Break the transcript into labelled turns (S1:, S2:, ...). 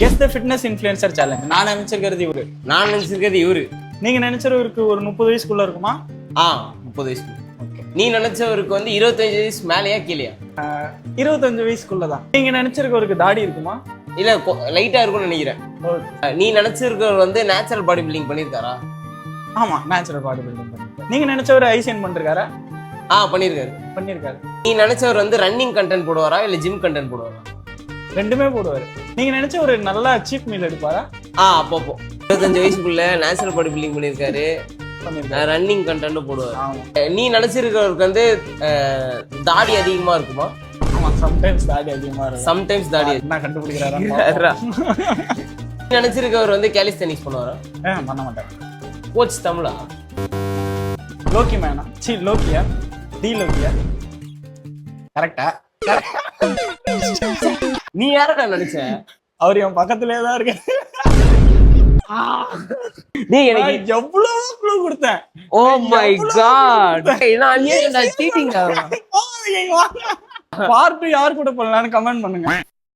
S1: Guess த fitness influencer challenge. நான் நினைச்சிருக்கிறது இவரு.
S2: நான் நினைச்சிருக்கிறது இவரு.
S1: நீங்க நினைச்சவருக்கு ஒரு 30 வயசுக்குள்ள இருக்குமா?
S2: 30 வயசு. நீ நினைச்சவருக்கு வந்து 25 வயசு மேலேயா கீழேயா?
S1: 25 வயசுக்குள்ளதான். நீங்க நினைச்சிருக்கவருக்கு தாடி இருக்குமா?
S2: இல்ல லைட்டா இருக்கும்னு நினைக்கிறேன். நீ நினைச்சிருக்கவர் வந்து நேச்சுரல் பாடி பில்டிங் பண்ணிருக்காரா?
S1: ஆமா, நேச்சுரல் பாடி பில்டிங் பண்ணிருக்காரு. நீங்க நினைச்சவர் ஐசைன் பண்ணிருக்காரா? பண்ணிருக்காரு.
S2: நீ நினைச்சவர் வந்து ரன்னிங் கண்டென்ட் போடுவாரா இல்ல ஜிம் கண்டென்ட் போடுவாரா?
S1: ரெண்டுமே போடுவாரு. நீங்க நினைச்ச ஒரு நல்ல சீப் மீல் எடுப்பாரா?
S2: அப்பப்போ 25 வயசுக்குள்ள நேச்சுரல் பாடி பில்டிங் பண்ணிருக்காரு, ரன்னிங் கண்டென்ட் போடுவாரு. நீ நினைச்சிருக்கவருக்கு வந்து தாடி அதிகமா இருக்குமா?
S1: ஆமா, சம்டைம்ஸ் தாடி அதிகமா இருக்கும்.
S2: சம்டைம்ஸ் தாடி
S1: நான் கண்டுபிடிக்கிறாரா?
S2: நீ நினைச்சிருக்கவர் வந்து கேலிஸ்தெனிக்ஸ் பண்ணுவாரா?
S1: பண்ண மாட்டாரு.
S2: கோச் தமிழா?
S1: லோக்கி மேனா? லோக்கியா? டி லோக்கியா? கரெக்டா?
S2: நீ யாரடா நினைச்ச?
S1: அவர் என் பக்கத்திலே தான் இருக்க.
S2: நீ எனக்கு
S1: எவ்வளவு க்ளூ கொடுத்தேன்.
S2: ஓ மை காட், நான் சீட்டிங்.
S1: பார்ட் யார் கூட பண்ணலாம்னு கமெண்ட் பண்ணுங்க.